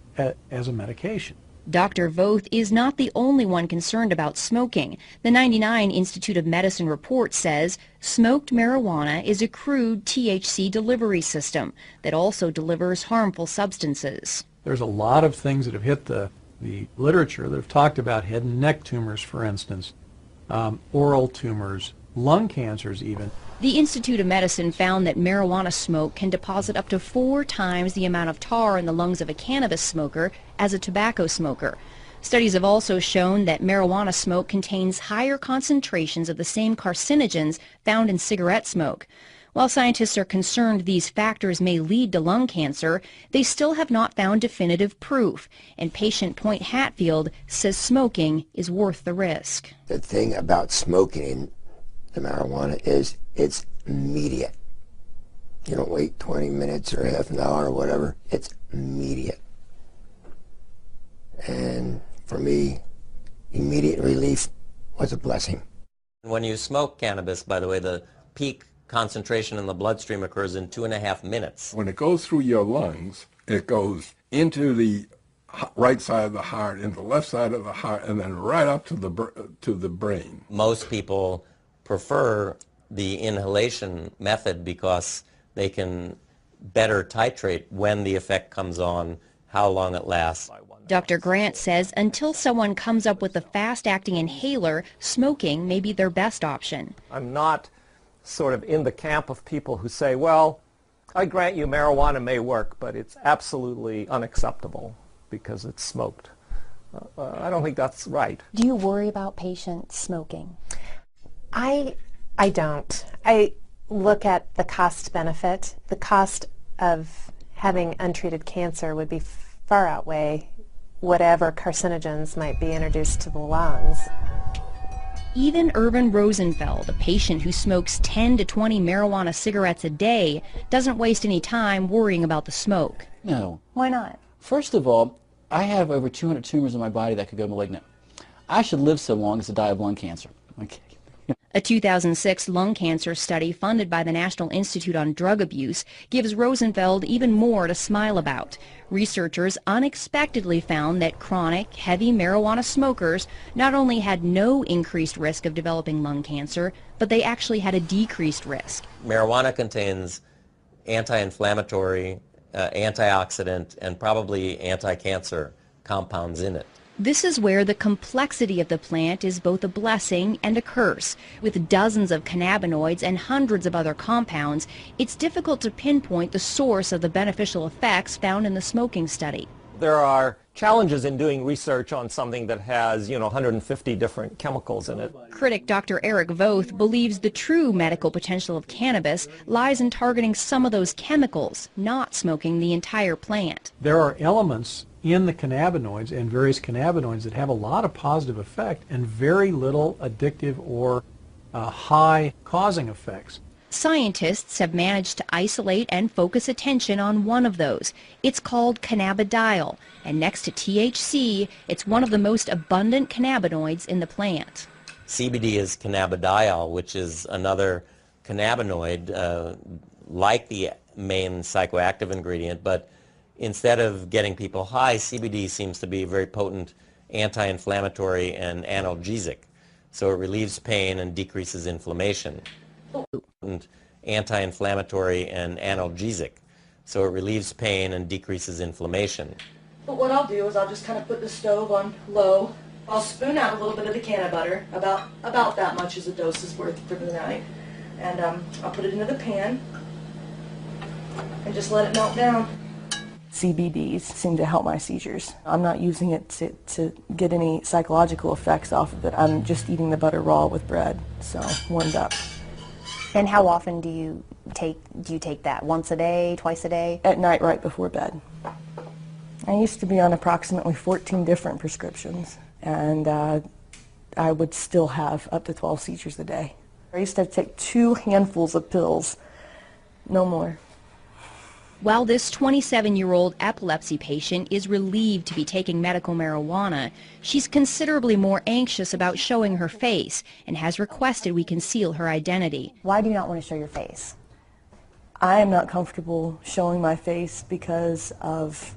Speaker 5: as a medication.
Speaker 12: Dr. Voth is not the only one concerned about smoking. The 1999 Institute of Medicine report says smoked marijuana is a crude THC delivery system that also delivers harmful substances.
Speaker 5: There's a lot of things that have hit the literature that have talked about head and neck tumors, for instance, oral tumors, lung cancers even.
Speaker 12: The Institute of Medicine found that marijuana smoke can deposit up to 4 times the amount of tar in the lungs of a cannabis smoker as a tobacco smoker. Studies have also shown that marijuana smoke contains higher concentrations of the same carcinogens found in cigarette smoke. While scientists are concerned these factors may lead to lung cancer, they still have not found definitive proof, and patient Point Hatfield says smoking is worth the risk.
Speaker 3: The thing about smoking the marijuana is it's immediate. You don't wait 20 minutes or half an hour or whatever. It's immediate. And for me, immediate relief was a blessing.
Speaker 9: When you smoke cannabis, by the way, the peak concentration in the bloodstream occurs in 2.5 minutes.
Speaker 4: When it goes through your lungs, it goes into the right side of the heart, into the left side of the heart, and then right up to the brain.
Speaker 9: Most people prefer the inhalation method because they can better titrate when the effect comes on, how long it lasts.
Speaker 12: Dr. Grant says until someone comes up with a fast-acting inhaler, smoking may be their best option.
Speaker 8: I'm not sort of in the camp of people who say, well, I grant you marijuana may work, but it's absolutely unacceptable because it's smoked. I don't think that's right.
Speaker 11: Do you worry about patients smoking?
Speaker 13: I don't. I look at the cost benefit. The cost of having untreated cancer would be far outweigh whatever carcinogens might be introduced to the lungs.
Speaker 12: Even Irvin Rosenfeld, a patient who smokes 10 to 20 marijuana cigarettes a day, doesn't waste any time worrying about the smoke.
Speaker 1: No.
Speaker 11: Why not?
Speaker 1: First of all, I have over 200 tumors in my body that could go malignant. I should live so long as to die of lung cancer. Okay.
Speaker 12: A 2006 lung cancer study funded by the National Institute on Drug Abuse gives Rosenfeld even more to smile about. Researchers unexpectedly found that chronic, heavy marijuana smokers not only had no increased risk of developing lung cancer, but they actually had a decreased risk.
Speaker 9: Marijuana contains anti-inflammatory, antioxidant, and probably anti-cancer compounds in it.
Speaker 12: This is where the complexity of the plant is both a blessing and a curse. With dozens of cannabinoids and hundreds of other compounds, it's difficult to pinpoint the source of the beneficial effects found in the smoking study.
Speaker 8: There are challenges in doing research on something that has, 150 different chemicals in it.
Speaker 12: Critic Dr. Eric Voth believes the true medical potential of cannabis lies in targeting some of those chemicals, not smoking the entire plant.
Speaker 5: There are elements in the cannabinoids and various cannabinoids that have a lot of positive effect and very little addictive or high causing effects.
Speaker 12: Scientists have managed to isolate and focus attention on one of those. It's called cannabidiol, and next to THC, it's one of the most abundant cannabinoids in the plant.
Speaker 9: CBD is cannabidiol, which is another cannabinoid like the main psychoactive ingredient, but instead of getting people high, CBD seems to be a very potent anti-inflammatory and analgesic. So it relieves pain and decreases inflammation. Anti-inflammatory and analgesic. So it relieves pain and decreases inflammation.
Speaker 2: But what I'll do is I'll just kind of put the stove on low. I'll spoon out a little bit of the canna butter, about that much as a dose is worth for the night. And I'll put it into the pan and just let it melt down. CBDs seem to help my seizures. I'm not using it to get any psychological effects off of it. I'm just eating the butter raw with bread, so warmed up.
Speaker 11: And how often do you take that? Once a day, twice a day?
Speaker 2: At night right before bed. I used to be on approximately 14 different prescriptions, and I would still have up to 12 seizures a day. I used to take 2 handfuls of pills, no more.
Speaker 12: While this 27-year-old epilepsy patient is relieved to be taking medical marijuana, she's considerably more anxious about showing her face and has requested we conceal her identity.
Speaker 11: Why do you not want to show your face?
Speaker 2: I am not comfortable showing my face because of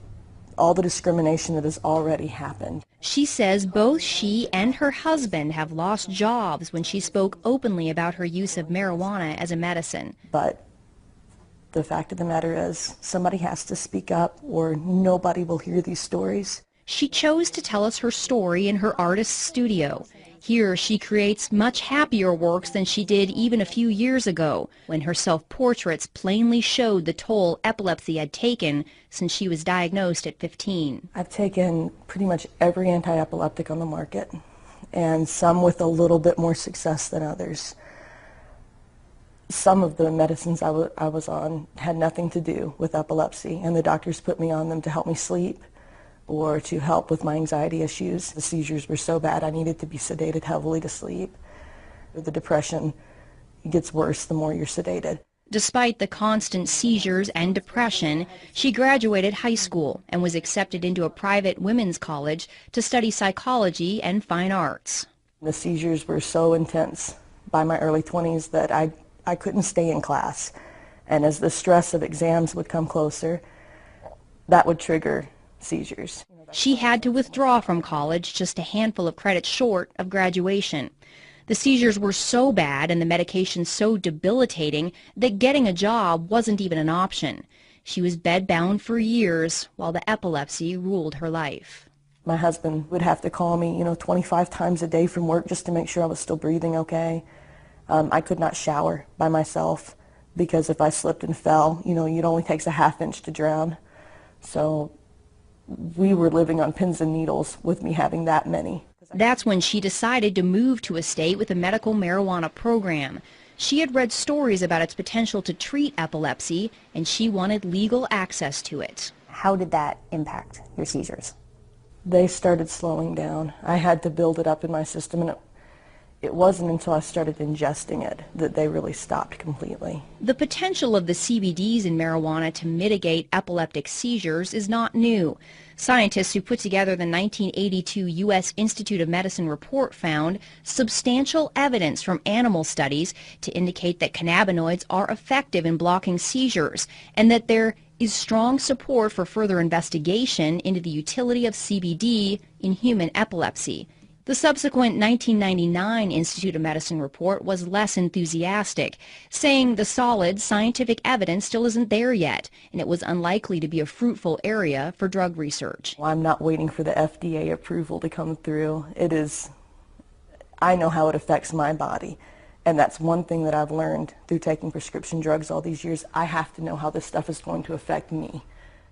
Speaker 2: all the discrimination that has already happened.
Speaker 12: She says both she and her husband have lost jobs when she spoke openly about her use of marijuana as a medicine.
Speaker 2: But the fact of the matter is, somebody has to speak up or nobody will hear these stories.
Speaker 12: She chose to tell us her story in her artist's studio. Here she creates much happier works than she did even a few years ago, when her self-portraits plainly showed the toll epilepsy had taken since she was diagnosed at 15.
Speaker 2: I've taken pretty much every anti-epileptic on the market, and some with a little bit more success than others. Some of the medicines I was on had nothing to do with epilepsy, and the doctors put me on them to help me sleep or to help with my anxiety issues. The seizures were so bad I needed to be sedated heavily to sleep. The depression gets worse the more you're sedated.
Speaker 12: Despite the constant seizures and depression, she graduated high school and was accepted into a private women's college to study psychology and fine arts.
Speaker 2: The seizures were so intense by my early 20s that I couldn't stay in class. And as the stress of exams would come closer, that would trigger seizures.
Speaker 12: She had to withdraw from college just a handful of credits short of graduation. The seizures were so bad and the medication so debilitating that getting a job wasn't even an option. She was bedbound for years while the epilepsy ruled her life.
Speaker 2: My husband would have to call me, 25 times a day from work just to make sure I was still breathing okay. I could not shower by myself because if I slipped and fell, it only takes a half inch to drown. So we were living on pins and needles with me having that many.
Speaker 12: That's when she decided to move to a state with a medical marijuana program. She had read stories about its potential to treat epilepsy, and she wanted legal access to it.
Speaker 11: How did that impact your seizures?
Speaker 2: They started slowing down. I had to build it up in my system, and it wasn't until I started ingesting it that they really stopped completely.
Speaker 12: The potential of the CBDs in marijuana to mitigate epileptic seizures is not new. Scientists who put together the 1982 U.S. Institute of Medicine report found substantial evidence from animal studies to indicate that cannabinoids are effective in blocking seizures and that there is strong support for further investigation into the utility of CBD in human epilepsy. The subsequent 1999 Institute of Medicine report was less enthusiastic, saying the solid scientific evidence still isn't there yet, and it was unlikely to be a fruitful area for drug research.
Speaker 2: I'm not waiting for the FDA approval to come through. I know how it affects my body, and that's one thing that I've learned through taking prescription drugs all these years. I have to know how this stuff is going to affect me,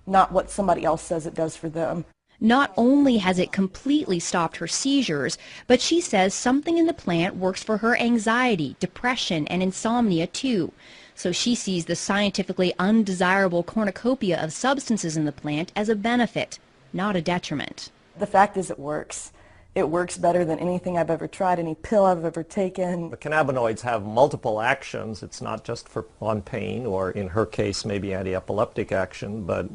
Speaker 2: not what somebody else says it does for them.
Speaker 12: Not only has it completely stopped her seizures, but she says something in the plant works for her anxiety, depression, and insomnia too. So she sees the scientifically undesirable cornucopia of substances in the plant as a benefit, not a detriment.
Speaker 2: The fact is it works. It works better than anything I've ever tried, any pill I've ever taken.
Speaker 8: The cannabinoids have multiple actions. It's not just on pain, or in her case maybe anti-epileptic action, but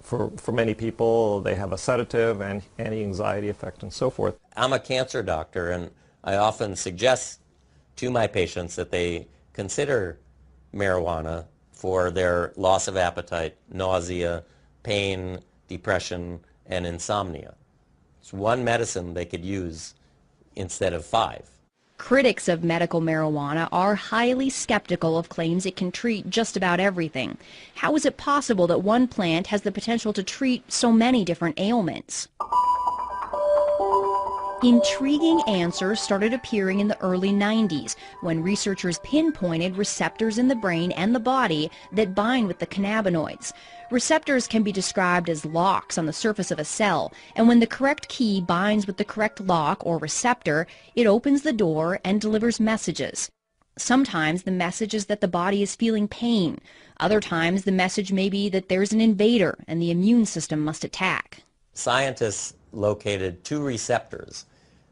Speaker 8: for many people, they have a sedative and anti-anxiety effect and so forth.
Speaker 9: I'm a cancer doctor, and I often suggest to my patients that they consider marijuana for their loss of appetite, nausea, pain, depression, and insomnia. It's one medicine they could use instead of 5.
Speaker 12: Critics of medical marijuana are highly skeptical of claims it can treat just about everything. How is it possible that one plant has the potential to treat so many different ailments? Intriguing answers started appearing in the early 90s when researchers pinpointed receptors in the brain and the body that bind with the cannabinoids. Receptors can be described as locks on the surface of a cell, and when the correct key binds with the correct lock or receptor, it opens the door and delivers messages. Sometimes the message is that the body is feeling pain. Other times the message may be that there's an invader and the immune system must attack.
Speaker 9: Scientists located 2 receptors,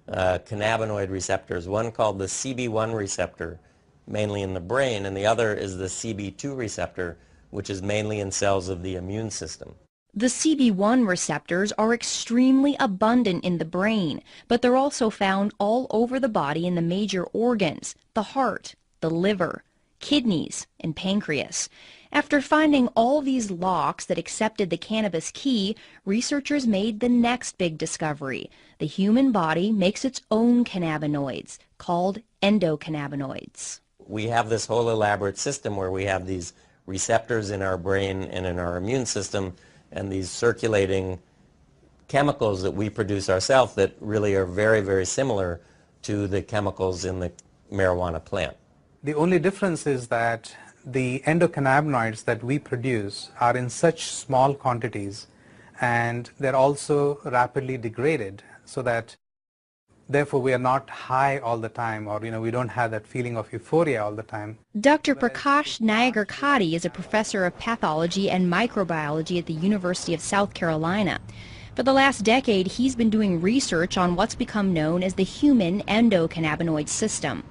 Speaker 9: cannabinoid receptors, one called the CB1 receptor, mainly in the brain, and the other is the CB2 receptor, which is mainly in cells of the immune system.
Speaker 12: The CB1 receptors are extremely abundant in the brain, but they're also found all over the body in the major organs, the heart, the liver, kidneys, and pancreas. After finding all these locks that accepted the cannabis key, researchers made the next big discovery. The human body makes its own cannabinoids, called endocannabinoids.
Speaker 9: We have this whole elaborate system where we have these receptors in our brain and in our immune system, and these circulating chemicals that we produce ourselves that really are very, very similar to the chemicals in the marijuana plant.
Speaker 10: The only difference is that the endocannabinoids that we produce are in such small quantities, and they're also rapidly degraded, so that therefore we are not high all the time, or we don't have that feeling of euphoria all the time.
Speaker 12: Dr. Prakash Nayagarkatti is a professor of pathology and microbiology at the University of South Carolina. For the last decade, he's been doing research on what's become known as the human endocannabinoid system.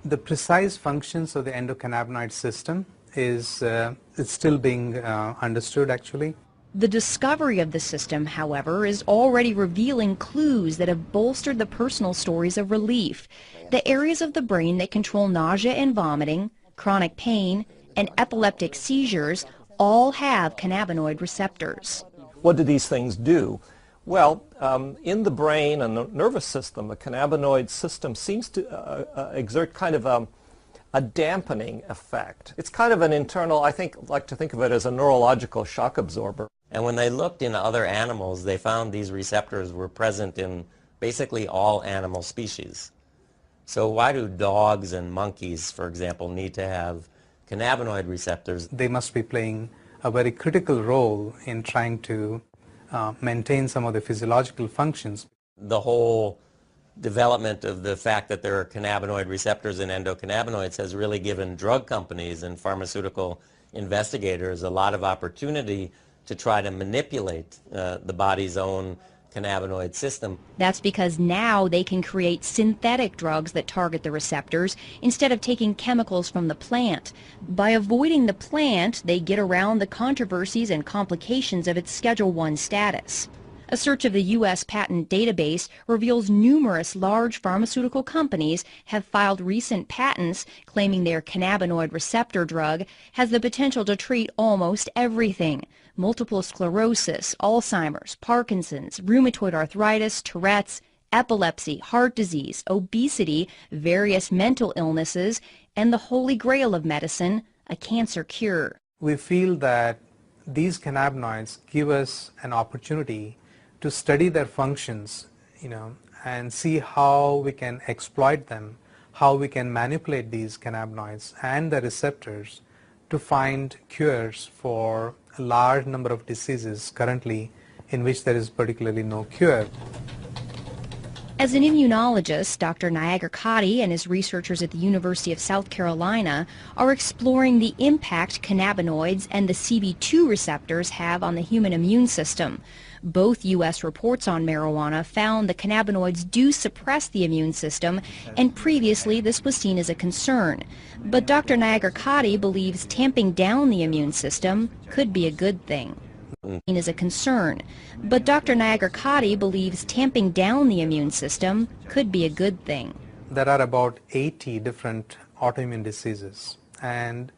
Speaker 10: The precise functions of the endocannabinoid system is it's still being understood, actually.
Speaker 12: The discovery of the system, however, is already revealing clues that have bolstered the personal stories of relief. The areas of the brain that control nausea and vomiting, chronic pain, and epileptic seizures all have cannabinoid receptors.
Speaker 8: What do these things do? Well, in the brain and the nervous system, the cannabinoid system seems to exert kind of a dampening effect. It's kind of an internal, I like to think of it as a neurological shock absorber.
Speaker 9: And when they looked in other animals, they found these receptors were present in basically all animal species. So why do dogs and monkeys, for example, need to have cannabinoid receptors?
Speaker 10: They must be playing a very critical role in trying to maintain some of the physiological functions.
Speaker 9: The whole development of the fact that there are cannabinoid receptors in endocannabinoids has really given drug companies and pharmaceutical investigators a lot of opportunity to try to manipulate the body's own cannabinoid system.
Speaker 12: That's because now they can create synthetic drugs that target the receptors instead of taking chemicals from the plant. By avoiding the plant, they get around the controversies and complications of its Schedule I status. A search of the U.S. patent database reveals numerous large pharmaceutical companies have filed recent patents claiming their cannabinoid receptor drug has the potential to treat almost everything: multiple sclerosis, Alzheimer's, Parkinson's, rheumatoid arthritis, Tourette's, epilepsy, heart disease, obesity, various mental illnesses, and the holy grail of medicine, a cancer cure.
Speaker 10: We feel that these cannabinoids give us an opportunity to study their functions, and see how we can exploit them, how we can manipulate these cannabinoids and the receptors to find cures for a large number of diseases currently in which there is particularly no cure.
Speaker 12: As an immunologist, Dr. Nayagarkatti and his researchers at the University of South Carolina are exploring the impact cannabinoids and the CB2 receptors have on the human immune system. Both U.S. reports on marijuana found the cannabinoids do suppress the immune system, and previously this was seen as a concern. But Dr. Nayagarkatti believes tamping down the immune system could be a good thing. Is a concern, but Dr. Nayagarkatti believes tamping down the immune system could be a good thing.
Speaker 10: There are about 80 different autoimmune diseases, and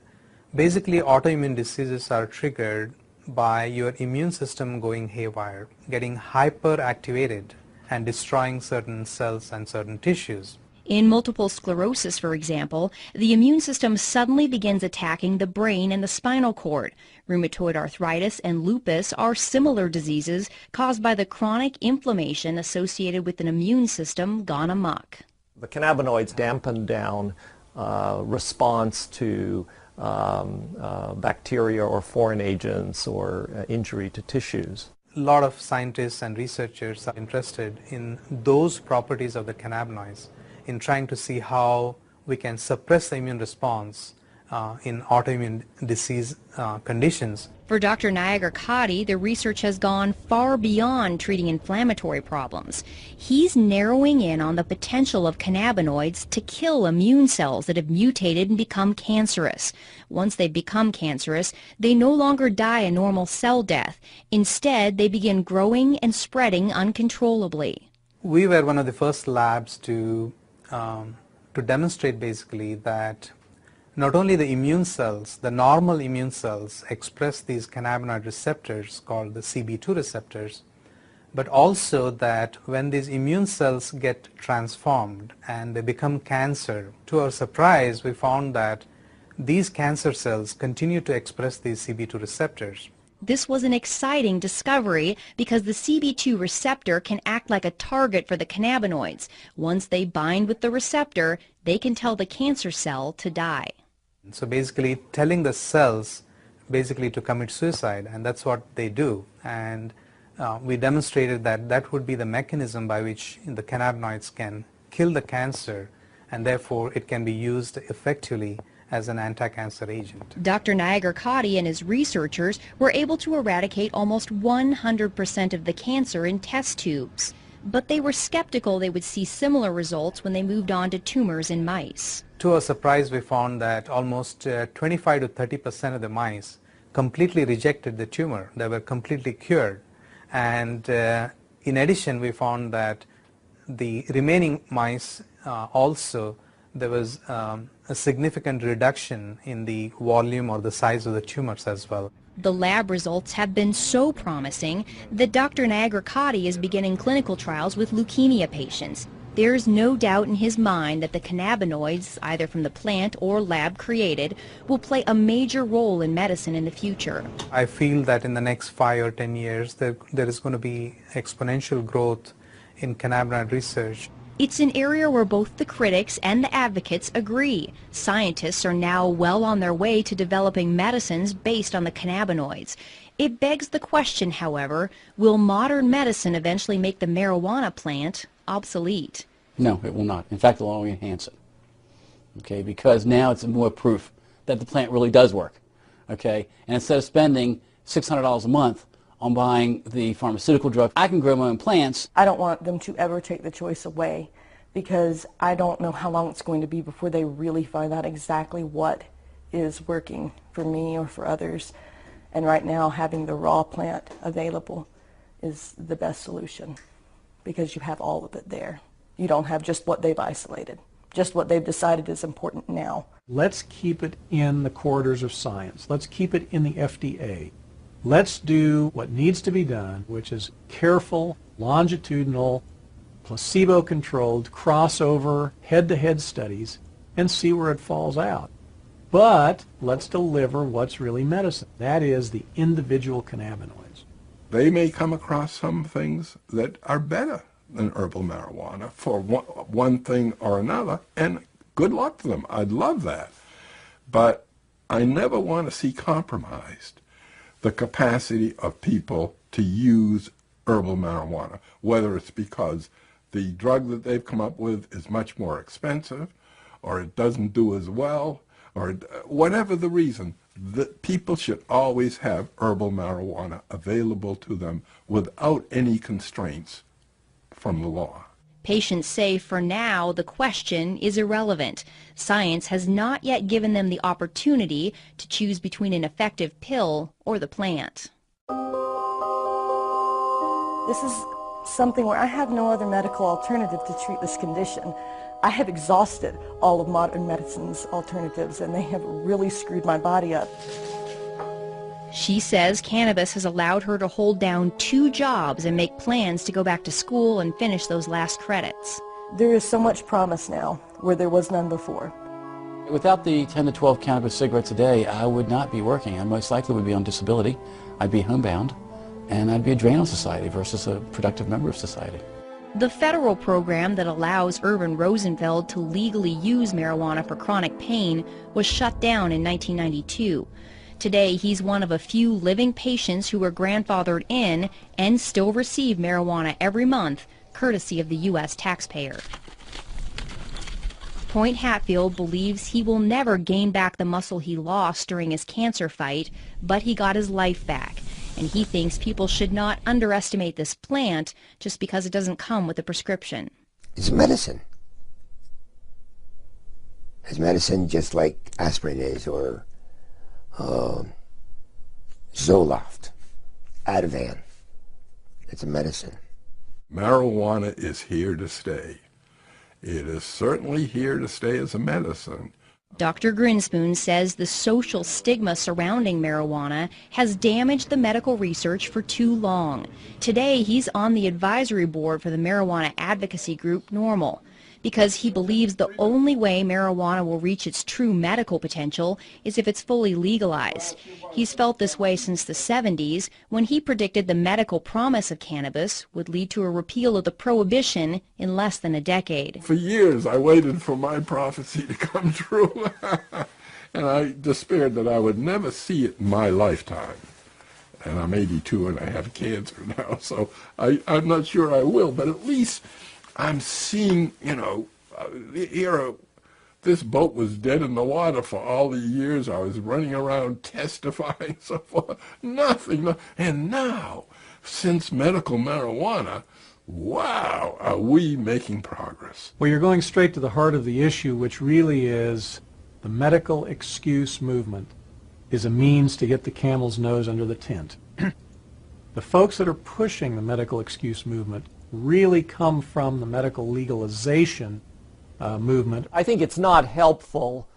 Speaker 10: basically autoimmune diseases are triggered by your immune system going haywire, getting hyperactivated and destroying certain cells and certain tissues.
Speaker 12: In multiple sclerosis, for example, the immune system suddenly begins attacking the brain and the spinal cord. Rheumatoid arthritis and lupus are similar diseases caused by the chronic inflammation associated with an immune system gone amok.
Speaker 8: The cannabinoids dampen down response to bacteria or foreign agents or injury to tissues.
Speaker 10: A lot of scientists and researchers are interested in those properties of the cannabinoids, in trying to see how we can suppress the immune response in autoimmune disease conditions.
Speaker 12: For Dr. Nayagarkatti, the research has gone far beyond treating inflammatory problems. He's narrowing in on the potential of cannabinoids to kill immune cells that have mutated and become cancerous. Once they become cancerous, they no longer die a normal cell death. Instead, they begin growing and spreading uncontrollably.
Speaker 10: We were one of the first labs to demonstrate basically that not only the immune cells, the normal immune cells express these cannabinoid receptors called the CB2 receptors, but also that when these immune cells get transformed and they become cancer, to our surprise we found that these cancer cells continue to express these CB2 receptors.
Speaker 12: This was an exciting discovery because the CB2 receptor can act like a target for the cannabinoids. Once they bind with the receptor, they can tell the cancer cell to die.
Speaker 10: So basically telling the cells basically to commit suicide, and that's what they do. And we demonstrated that that would be the mechanism by which the cannabinoids can kill the cancer, and therefore it can be used effectively as an anti-cancer agent.
Speaker 12: Dr. Nagar-Katti and his researchers were able to eradicate almost 100% of the cancer in test tubes. But they were skeptical they would see similar results when they moved on to tumors in mice.
Speaker 10: To our surprise, we found that almost 25 to 30% of the mice completely rejected the tumor. They were completely cured. And in addition, we found that the remaining mice also, there was a significant reduction in the volume or the size of the tumors as well.
Speaker 12: The lab results have been so promising that Dr. Nagar-Katti is beginning clinical trials with leukemia patients. There's no doubt in his mind that the cannabinoids, either from the plant or lab created, will play a major role in medicine in the future.
Speaker 10: I feel that in the next 5 or 10 years, there is going to be exponential growth in cannabinoid research.
Speaker 12: It's an area where both the critics and the advocates agree. Scientists are now well on their way to developing medicines based on the cannabinoids. It begs the question, however, will modern medicine eventually make the marijuana plant obsolete?
Speaker 1: No, it will not. In fact, it will only enhance it. Okay, because now it's more proof that the plant really does work. Okay, and instead of spending $600 a month on buying the pharmaceutical drug, I can grow my own plants.
Speaker 2: I don't want them to ever take the choice away, because I don't know how long it's going to be before they really find out exactly what is working for me or for others. And right now, having the raw plant available is the best solution, because you have all of it there. You don't have just what they've isolated, just what they've decided is important now.
Speaker 5: Let's keep it in the corridors of science. Let's keep it in the FDA. Let's do what needs to be done, which is careful, longitudinal, placebo-controlled, crossover, head-to-head studies, and see where it falls out. But let's deliver what's really medicine. That is the individual cannabinoids.
Speaker 4: They may come across some things that are better than herbal marijuana for one thing or another, and good luck to them. I'd love that. But I never want to see compromised the capacity of people to use herbal marijuana, whether it's because the drug that they've come up with is much more expensive, or it doesn't do as well, or whatever the reason. That people should always have herbal marijuana available to them without any constraints from the law.
Speaker 12: Patients say for now the question is irrelevant. Science has not yet given them the opportunity to choose between an effective pill or the plant.
Speaker 2: This is something where I have no other medical alternative to treat this condition. I have exhausted all of modern medicine's alternatives, and they have really screwed my body up.
Speaker 12: She says cannabis has allowed her to hold down 2 jobs and make plans to go back to school and finish those last credits.
Speaker 2: There is so much promise now where there was none before.
Speaker 1: Without the 10 to 12 cannabis cigarettes a day, I would not be working. I most likely would be on disability. I'd be homebound, and I'd be a drain on society versus a productive member of society.
Speaker 12: The federal program that allows Irvin Rosenfeld to legally use marijuana for chronic pain was shut down in 1992. Today, he's one of a few living patients who were grandfathered in and still receive marijuana every month, courtesy of the U.S. taxpayer. Point Hatfield believes he will never gain back the muscle he lost during his cancer fight, but he got his life back. And he thinks people should not underestimate this plant just because it doesn't come with a prescription.
Speaker 3: It's medicine. It's medicine just like aspirin is, or Zoloft, Ativan. It's a medicine.
Speaker 4: Marijuana is here to stay. It is certainly here to stay as a medicine.
Speaker 12: Dr. Grinspoon says the social stigma surrounding marijuana has damaged the medical research for too long. Today, he's on the advisory board for the marijuana advocacy group NORML. because he believes the only way marijuana will reach its true medical potential is if it's fully legalized. He's felt this way since the 70s, when he predicted the medical promise of cannabis would lead to a repeal of the prohibition in less than a decade.
Speaker 4: For years I waited for my prophecy to come true, and I despaired that I would never see it in my lifetime. And I'm 82 and I have cancer now, so I'm not sure I will, but at least I'm seeing, this boat was dead in the water for all the years I was running around testifying, so forth. Nothing. And now, since medical marijuana, wow, are we making progress.
Speaker 5: Well, you're going straight to the heart of the issue, which really is the medical excuse movement is a means to get the camel's nose under the tent. The folks that are pushing the medical excuse movement really come from the medical legalization movement.
Speaker 8: I think it's not helpful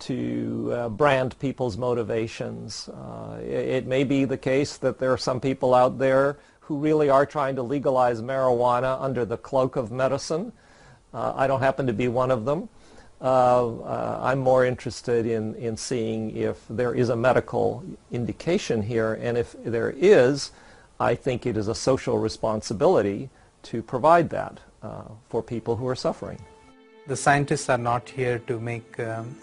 Speaker 8: to brand people's motivations. It may be the case that there are some people out there who really are trying to legalize marijuana under the cloak of medicine. I don't happen to be one of them. I'm more interested in seeing if there is a medical indication here, and if there is, I think it is a social responsibility to provide that for people who are suffering.
Speaker 10: The scientists are not here to make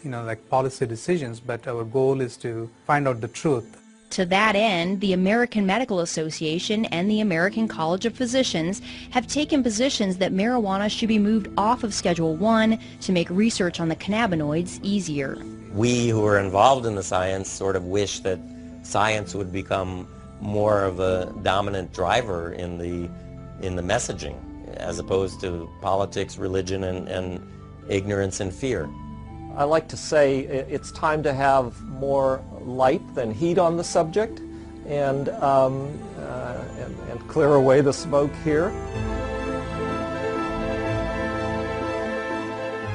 Speaker 10: like policy decisions, but our goal is to find out the truth.
Speaker 12: To that end, the American Medical Association and the American College of Physicians have taken positions that marijuana should be moved off of Schedule I to make research on the cannabinoids easier.
Speaker 9: We who are involved in the science sort of wish that science would become more of a dominant driver in the messaging, as opposed to politics, religion, and ignorance and fear.
Speaker 8: I like to say it's time to have more light than heat on the subject, and clear away the smoke here.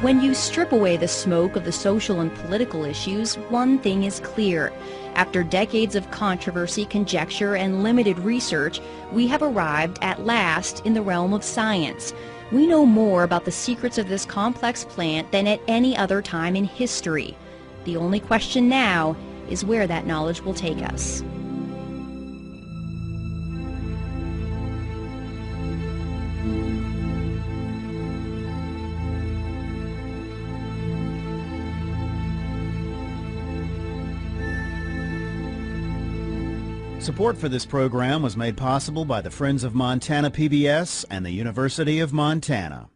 Speaker 12: When you strip away the smoke of the social and political issues, one thing is clear. After decades of controversy, conjecture, and limited research, we have arrived at last in the realm of science. We know more about the secrets of this complex plant than at any other time in history. The only question now is where that knowledge will take us.
Speaker 15: Support for this program was made possible by the Friends of Montana PBS and the University of Montana.